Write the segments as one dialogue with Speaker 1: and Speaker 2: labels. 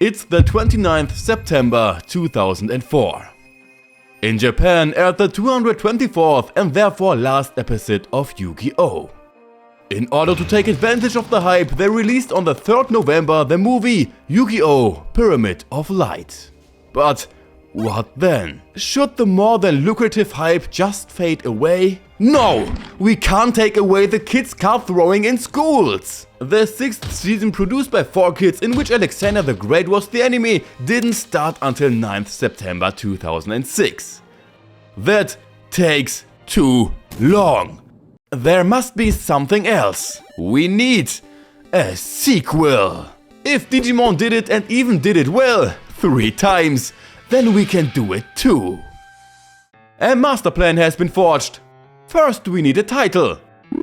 Speaker 1: It's the 29th September 2004. In Japan aired the 224th and therefore last episode of Yu-Gi-Oh! In order to take advantage of the hype, they released on the 3rd November the movie Yu-Gi-Oh! Pyramid of Light. But what then? Should the more than lucrative hype just fade away? No! We can't take away the kids card throwing in schools! The 6th season, produced by 4Kids, in which Alexander the Great was the enemy, didn't start until 9th September 2006. That takes too long. There must be something else. We need a sequel. If Digimon did it and even did it well 3 times, then we can do it too. A master plan has been forged. First we need a title.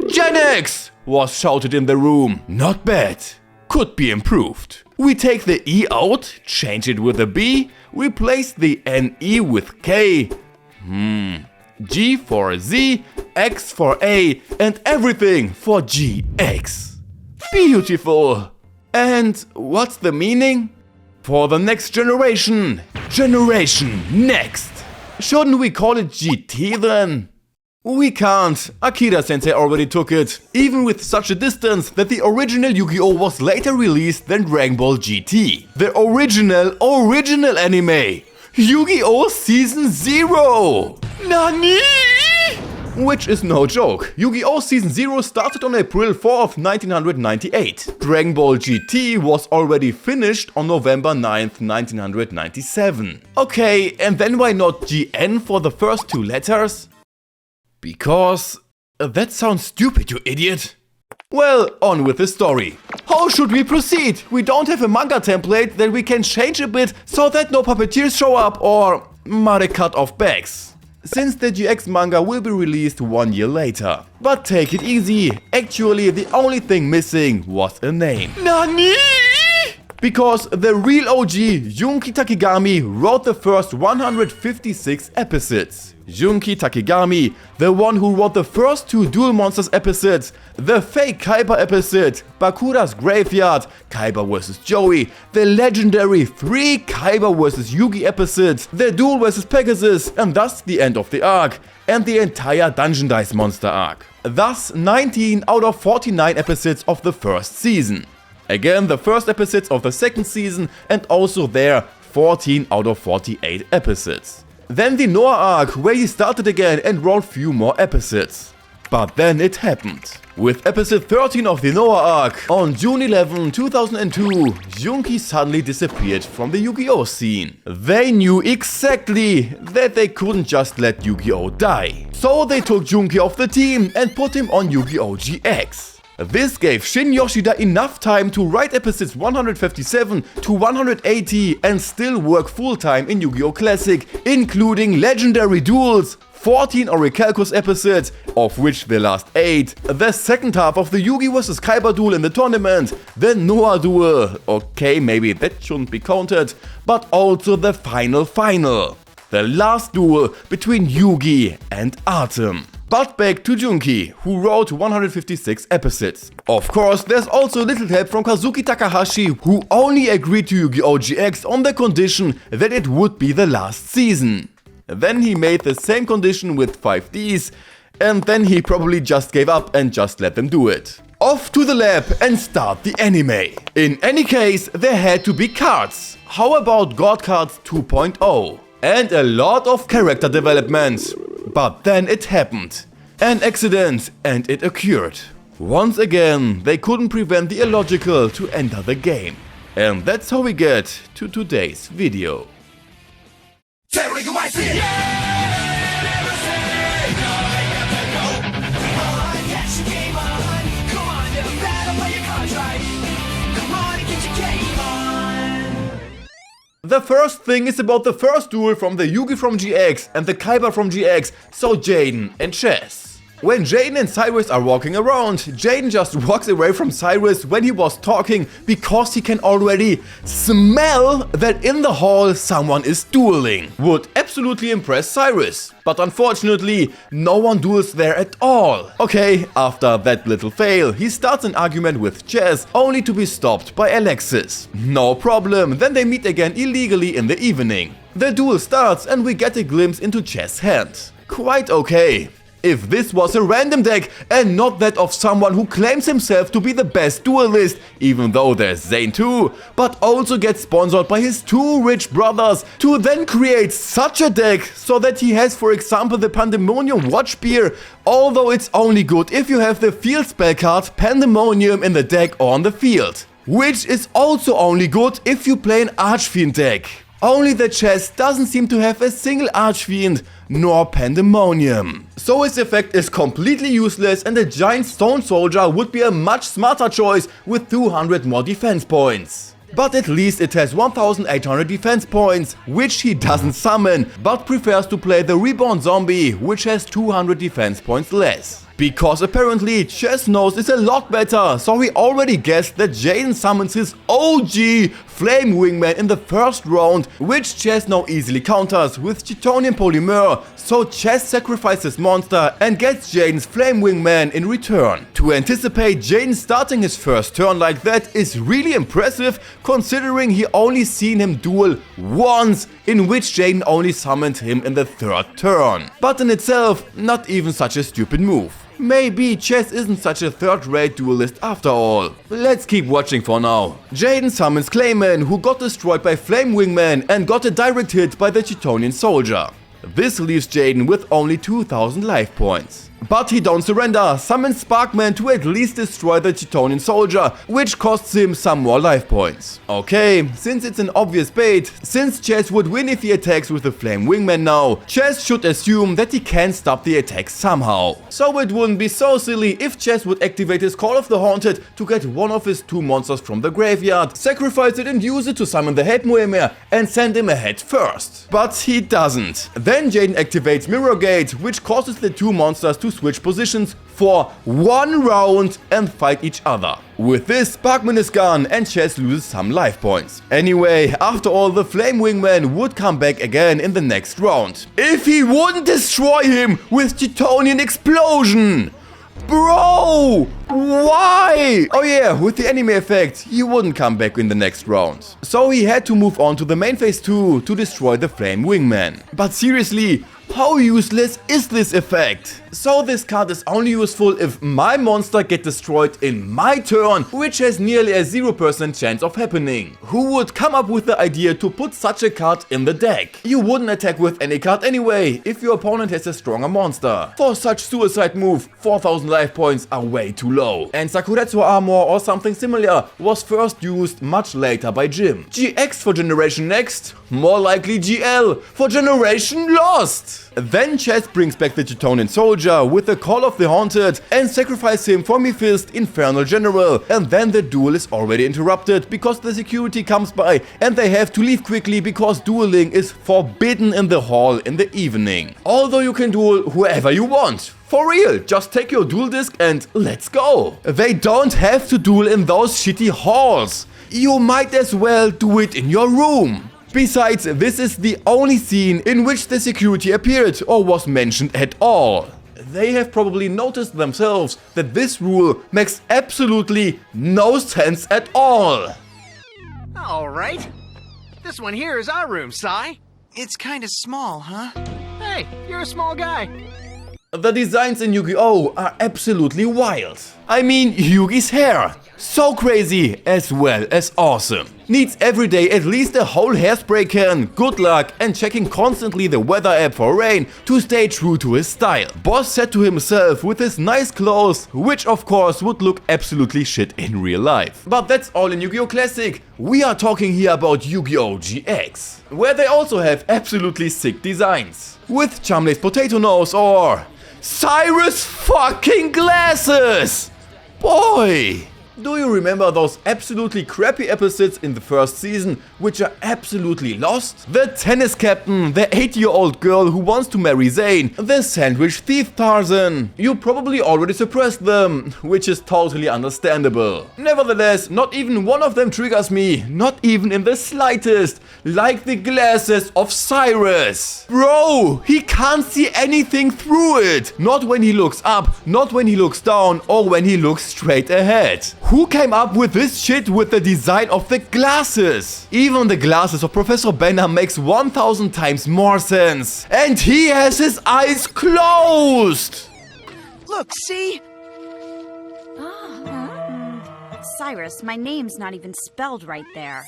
Speaker 1: Gen X was shouted in the room. Not bad. Could be improved. We take the E out, change it with a B, replace the NE with K. G for Z, X for A, and everything for GX. Beautiful. And what's the meaning? For the next generation. Generation Next. Shouldn't we call it GT then? We can't. Akira-sensei already took it, even with such a distance that the original Yu-Gi-Oh! Was later released than Dragon Ball GT. The original anime. Yu-Gi-Oh! Season 0! Nani? Which is no joke. Yu-Gi-Oh! Season 0 started on April 4th, 1998. Dragon Ball GT was already finished on November 9th, 1997. Okay, and then why not GN for the first 2 letters? Because that sounds stupid, you idiot. Well, on with the story. How should we proceed? We don't have a manga template that we can change a bit so that no puppeteers show up or muddy cut off bags. Since the GX manga will be released 1 year later. But take it easy, actually the only thing missing was a name. Nani? Because the real OG, Junki Takigami, wrote the first 156 episodes. Junki Takigami, the one who wrote the first 2 Duel Monsters episodes, the fake Kaiba episode, Bakura's Graveyard, Kaiba vs. Joey, the legendary 3 Kaiba vs. Yugi episodes, the Duel vs. Pegasus, and thus the end of the arc, and the entire Dungeon Dice Monster arc. Thus 19 out of 49 episodes of the first season. Again, the first episodes of the second season, and also there 14 out of 48 episodes. Then the Noah arc, where he started again and wrote few more episodes. But then it happened. With episode 13 of the Noah arc, on June 11, 2002, Junki suddenly disappeared from the Yu-Gi-Oh! Scene. They knew exactly that they couldn't just let Yu-Gi-Oh! Die. So they took Junki off the team and put him on Yu-Gi-Oh! GX. This gave Shin Yoshida enough time to write episodes 157 to 180 and still work full-time in Yu-Gi-Oh! Classic, including legendary duels, 14 Orichalcos episodes, of which the last 8, the second half of the Yugi vs. Kaiba duel in the tournament, the Noah duel, okay, maybe that shouldn't be counted, but also the final, the last duel between Yugi and Artem. But back to Junki, who wrote 156 episodes. Of course, there's also little help from Kazuki Takahashi, who only agreed to Yu-Gi-Oh! GX on the condition that it would be the last season. Then he made the same condition with 5Ds, and then he probably just gave up and just let them do it. Off to the lab and start the anime. In any case, there had to be cards. How about God Cards 2.0? And a lot of character development. But then it happened. An accident, and it occurred. Once again, they couldn't prevent the illogical to enter the game. And that's how we get to today's video. The first thing is about the first duel from the Yugi from GX and the Kaiba from GX, so Jaden and Chazz. When Jaden and Syrus are walking around, Jaden just walks away from Syrus when he was talking because he can already smell that in the hall someone is dueling. Would absolutely impress Syrus. But unfortunately, no one duels there at all. Okay, after that little fail, he starts an argument with Chazz, only to be stopped by Alexis. No problem, then they meet again illegally in the evening. The duel starts and we get a glimpse into Chazz's hand. Quite okay. If this was a random deck and not that of someone who claims himself to be the best duelist, even though there's Zane too, but also gets sponsored by his two rich brothers to then create such a deck so that he has, for example, the Pandemonium Watch Spear, although it's only good if you have the field spell card Pandemonium in the deck or on the field, which is also only good if you play an Archfiend deck. Only that Chazz doesn't seem to have a single Archfiend, nor Pandemonium. So his effect is completely useless and a giant stone soldier would be a much smarter choice with 200 more defense points. But at least it has 1800 defense points, which he doesn't summon, but prefers to play the Reborn Zombie, which has 200 defense points less. Because apparently Chazz knows is a lot better, so he already guessed that Jaden summons his OG Flame Wingman in the first round, which Chazz now easily counters with Chitonian Polymer, so Chazz sacrifices monster and gets Jaden's Flame Wingman in return. To anticipate Jaden starting his first turn like that is really impressive, considering he only seen him duel once, in which Jaden only summoned him in the third turn. But in itself, not even such a stupid move. Maybe Chazz isn't such a third-rate duelist after all. Let's keep watching for now. Jaden summons Clayman, who got destroyed by Flame Wingman and got a direct hit by the Chitonian Soldier. This leaves Jaden with only 2000 life points. But he don't surrender, summons Sparkman to at least destroy the Chitonian Soldier, which costs him some more life points. Okay, since it's an obvious bait, since Chazz would win if he attacks with the Flame Wingman now, Chazz should assume that he can stop the attack somehow. So it wouldn't be so silly if Chazz would activate his Call of the Haunted to get one of his two monsters from the graveyard, sacrifice it and use it to summon the Head Moemer and send him ahead first. But he doesn't. Then Jaden activates Mirror Gate, which causes the two monsters to switch positions for one round and fight each other. With this, Sparkman is gone and Chazz loses some life points. Anyway, after all, the Flame Wingman would come back again in the next round. If he wouldn't destroy him with Chitonian Explosion! Bro! Why? Oh yeah, with the anime effect, he wouldn't come back in the next round. So he had to move on to the main phase 2 to destroy the Flame Wingman. But seriously, how useless is this effect? So this card is only useful if my monster get destroyed in my turn, which has nearly a 0% chance of happening. Who would come up with the idea to put such a card in the deck? You wouldn't attack with any card anyway, if your opponent has a stronger monster. For such suicide move, 4000 life points are way too low. And Sakuretsu Armor or something similar was first used much later by Jim. GX for Generation Next? More likely GL for Generation Lost! Then Chazz brings back the Chitonian Soldier with the Call of the Haunted and sacrifice him for Mephisto Infernal General, and then the duel is already interrupted because the security comes by and they have to leave quickly because dueling is forbidden in the hall in the evening. Although you can duel whoever you want. For real, just take your duel disc and let's go. They don't have to duel in those shitty halls. You might as well do it in your room. Besides, this is the only scene in which the security appeared or was mentioned at all. They have probably noticed themselves that this rule makes absolutely no sense at all.
Speaker 2: Alright. This one here is our room, Sai.
Speaker 3: It's kinda small, huh?
Speaker 2: Hey, you're a small guy.
Speaker 1: The designs in Yu-Gi-Oh! Are absolutely wild. I mean, Yugi's hair. So crazy as well as awesome. Needs every day at least a whole hairspray can, good luck, and checking constantly the weather app for rain to stay true to his style. Boss said to himself with his nice clothes, which of course would look absolutely shit in real life. But that's all in Yu-Gi-Oh! Classic. We are talking here about Yu-Gi-Oh! GX, where they also have absolutely sick designs. With Chumley's Potato Nose or Syrus fucking Glasses! Boy! Do you remember those absolutely crappy episodes in the first season which are absolutely lost? The tennis captain, the 8-year-old girl who wants to marry Zane, the sandwich thief Tarzan. You probably already suppressed them, which is totally understandable. Nevertheless, not even one of them triggers me, not even in the slightest, like the glasses of Syrus. Bro, he can't see anything through it. Not when he looks up, not when he looks down, or when he looks straight ahead. Who came up with this shit with the design of the glasses? Even the glasses of Professor Banner makes 1000 times more sense. And he has his eyes closed!
Speaker 3: Look, see?
Speaker 4: Syrus, my name's not even spelled right there.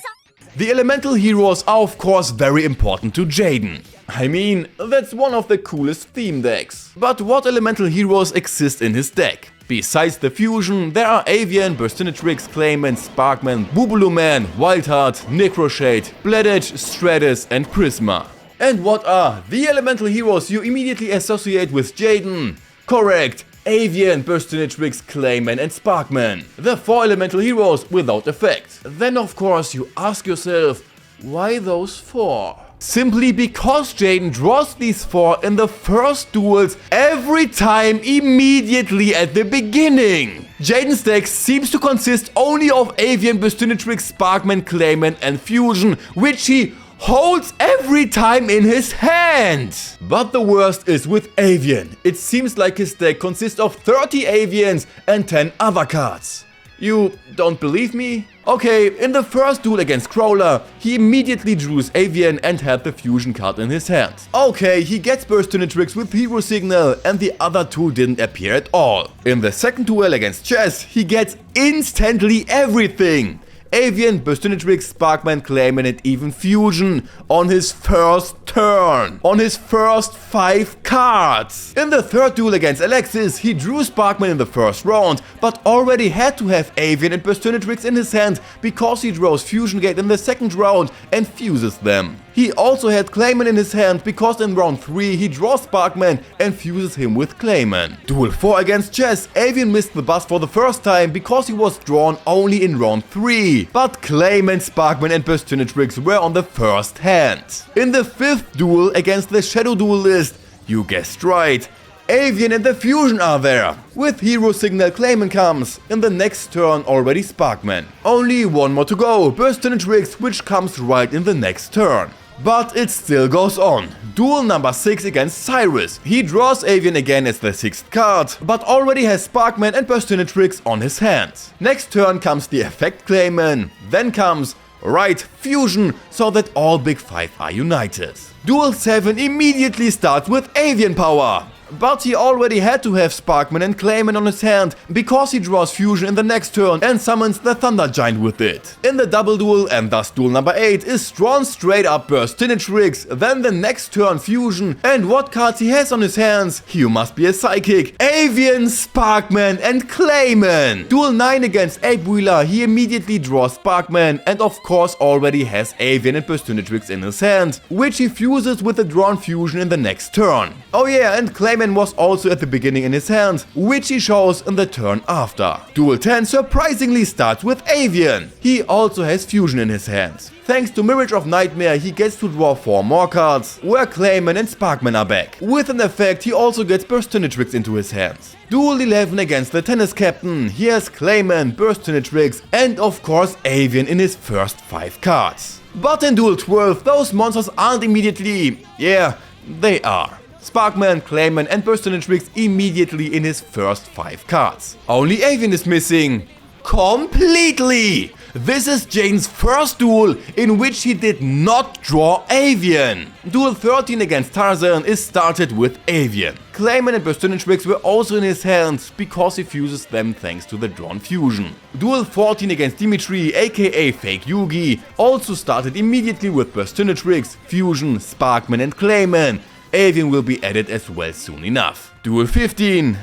Speaker 1: The elemental heroes are of course very important to Jaden. I mean, that's one of the coolest theme decks. But what elemental heroes exist in his deck? Besides the fusion, there are Avian, Burstinatrix, Clayman, Sparkman, Boobaloo Man, Wildheart, Necroshade, Bledage, Stratus and Prisma. And what are the elemental heroes you immediately associate with Jaden? Correct! Avian, Burstinatrix, Clayman and Sparkman. The 4 elemental heroes without effect. Then of course you ask yourself, why those 4? Simply because Jaden draws these 4 in the first duels every time immediately at the beginning. Jaden's deck seems to consist only of Avian, Burstinatrix, Sparkman, Clayman and Fusion, which he holds every time in his hand. But the worst is with Avian. It seems like his deck consists of 30 Avians and 10 other cards. You don't believe me? Okay, in the first duel against Crawler, he immediately drew his Avian and had the fusion card in his hand. Okay, he gets Burstinatrix with Hero Signal and the other 2 didn't appear at all. In the second duel against Chazz, he gets instantly everything. Avian, Burstinatrix, Sparkman, Clayman and even Fusion on his first turn. On his first 5 cards. In the third duel against Alexis, he drew Sparkman in the first round, but already had to have Avian and Burstinatrix in his hand because he draws Fusion Gate in the second round and fuses them. He also had Clayman in his hand because in round 3 he draws Sparkman and fuses him with Clayman. Duel 4 against Chazz, Avian missed the bus for the first time because he was drawn only in round 3. But Clayman, Sparkman and Burstinatrix were on the first hand. In the 5th duel against the Shadow Duelist, you guessed right, Avian and the Fusion are there. With Hero Signal, Clayman comes. In the next turn already Sparkman. Only one more to go, Burstinatrix, which comes right in the next turn. But it still goes on. Duel number 6 against Syrus. He draws Avian again as the 6th card, but already has Sparkman and Burstinatrix on his hand. Next turn comes the effect Clayman. Then comes right Fusion, so that all big 5 are united. Duel 7 immediately starts with Avian power. But he already had to have Sparkman and Clayman on his hand, because he draws Fusion in the next turn and summons the Thunder Giant with it. In the double duel, and thus duel number 8, is drawn straight up Burstinatrix, then the next turn Fusion, and what cards he has on his hands? You must be a psychic. Avian, Sparkman and Clayman. Duel 9 against Ape Wheeler, he immediately draws Sparkman and of course already has Avian and Burstinatrix in his hand, which he fuses with the drawn Fusion in the next turn. Oh yeah, and Clayman was also at the beginning in his hand, which he shows in the turn after. Duel 10 surprisingly starts with Avian. He also has Fusion in his hands. Thanks to Mirage of Nightmare, he gets to draw 4 more cards, where Clayman and Sparkman are back. With an effect, he also gets Burstinatrix into his hands. Duel 11 against the Tennis Captain, he has Clayman, Burstinatrix and of course Avian in his first 5 cards. But in Duel 12, those monsters aren't immediately... yeah, they are. Sparkman, Clayman and Burstinatrix immediately in his first 5 cards. Only Avian is missing. Completely! This is Jaden's first duel in which he did not draw Avian. Duel 13 against Tarzan is started with Avian. Clayman and Burstinatrix were also in his hands because he fuses them thanks to the drawn Fusion. Duel 14 against Dimitri, aka Fake Yugi, also started immediately with Burstinatrix, Fusion, Sparkman and Clayman. Avian will be added as well soon enough. Duel 15.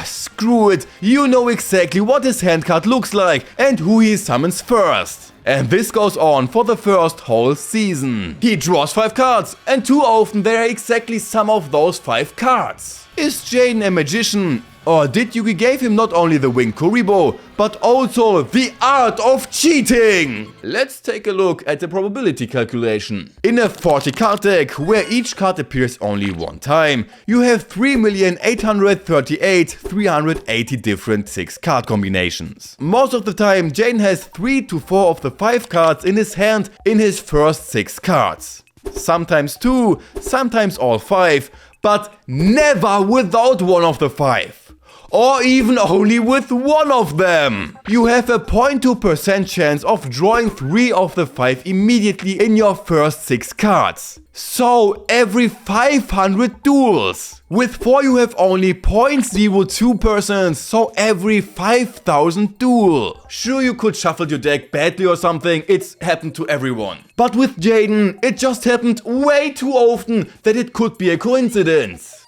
Speaker 1: Screw it, you know exactly what his hand card looks like and who he summons first. And this goes on for the first whole season. He draws 5 cards, and too often there are exactly some of those 5 cards. Is Jaden a magician? Or did Yugi gave him not only the winged Kuribo, but also the art of cheating? Let's take a look at the probability calculation. In a 40 card deck, where each card appears only one time, you have 3,838,380 different 6 card combinations. Most of the time, Jaden has 3 to 4 of the 5 cards in his hand in his first 6 cards. Sometimes 2, sometimes all 5, but never without one of the 5. Or even only with one of them. You have a 0.2% chance of drawing 3 of the 5 immediately in your first 6 cards. So every 500 duels. With 4 you have only 0.02%, so every 5,000 duel. Sure, you could shuffle your deck badly or something, it's happened to everyone. But with Jaden, it just happened way too often that it could be a coincidence.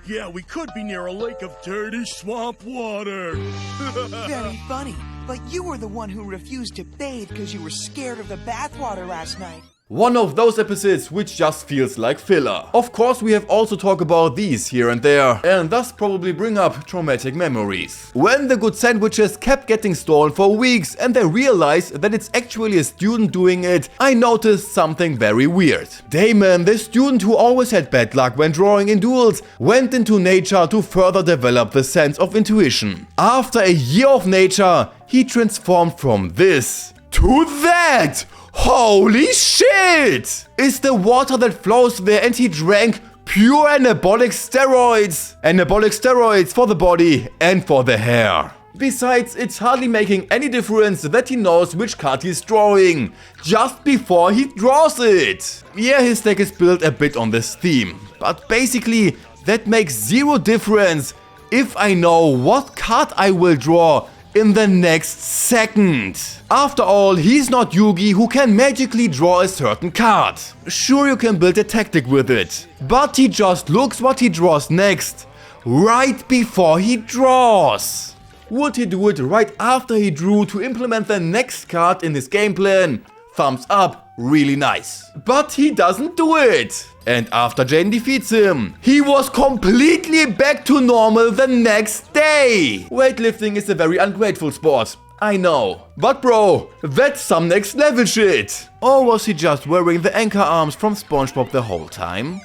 Speaker 5: Yeah, we could be near a lake of dirty swamp water.
Speaker 3: Very funny. But you were the one who refused to bathe because you were scared of the bathwater last night.
Speaker 1: One of those episodes which just feels like filler. Of course, we have also talked about these here and there, and thus probably bring up traumatic memories. When the good sandwiches kept getting stolen for weeks and they realized that it's actually a student doing it, I noticed something very weird. Daimon, the student who always had bad luck when drawing in duels, went into nature to further develop the sense of intuition. After a year of nature, he transformed from this to that! Holy shit! It's the water that flows there, and he drank pure anabolic steroids. Anabolic steroids for the body and for the hair. Besides, it's hardly making any difference that he knows which card he's drawing, just before he draws it. Yeah, his deck is built a bit on this theme, but basically that makes zero difference if I know what card I will draw in the next second. After all, he's not Yugi who can magically draw a certain card. Sure, you can build a tactic with it, but he just looks what he draws next, right before he draws. Would he do it right after he drew to implement the next card in his game plan? Thumbs up, really nice. But he doesn't do it. And after Jaden defeats him, he was completely back to normal the next day. Weightlifting is a very ungrateful sport, I know. But bro, that's some next level shit. Or was he just wearing the anchor arms from SpongeBob the whole time?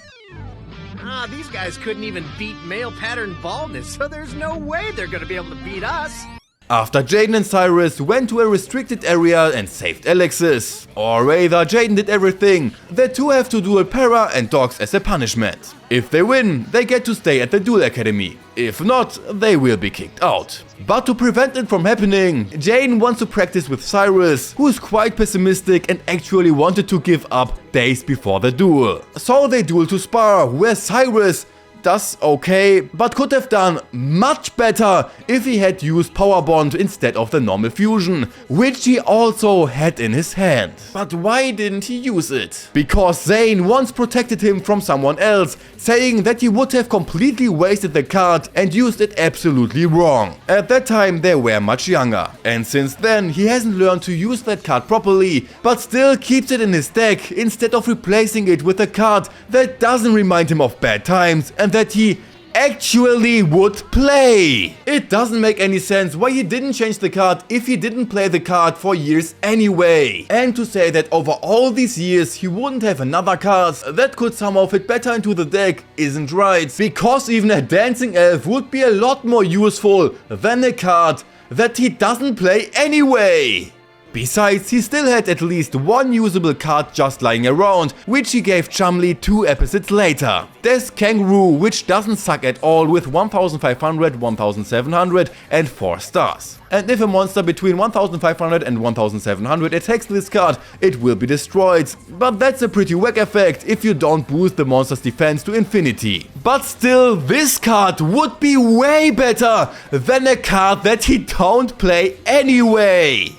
Speaker 2: These guys couldn't even beat male pattern baldness, so there's no way they're gonna be able to beat us.
Speaker 1: After Jaden and Syrus went to a restricted area and saved Alexis, or rather Jaden did everything, the two have to duel Para and Dogs as a punishment. If they win, they get to stay at the Duel Academy. If not, they will be kicked out. But to prevent it from happening, Jaden wants to practice with Syrus, who is quite pessimistic and actually wanted to give up days before the duel. So they duel to spar, where Syrus does okay, but could have done much better if he had used Power Bond instead of the normal fusion, which he also had in his hand. But why didn't he use it? Because Zane once protected him from someone else, saying that he would have completely wasted the card and used it absolutely wrong. At that time they were much younger, and since then he hasn't learned to use that card properly, but still keeps it in his deck instead of replacing it with a card that doesn't remind him of bad times and that he actually would play. It doesn't make any sense why he didn't change the card if he didn't play the card for years anyway. And to say that over all these years he wouldn't have another card that could somehow fit better into the deck isn't right, because even a dancing elf would be a lot more useful than a card that he doesn't play anyway. Besides, he still had at least one usable card just lying around, which he gave Chumley 2 episodes later. There's Kangaroo, which doesn't suck at all with 1500, 1700 and 4 stars. And if a monster between 1500 and 1700 attacks this card, it will be destroyed. But that's a pretty whack effect if you don't boost the monster's defense to infinity. But still, this card would be way better than a card that he don't play anyway.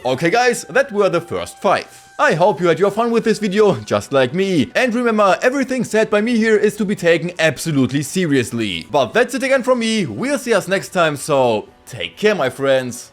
Speaker 1: Okay guys, that were the first 5. I hope you had your fun with this video, just like me. And remember, everything said by me here is to be taken absolutely seriously. But that's it again from me, we'll see us next time, so take care my friends.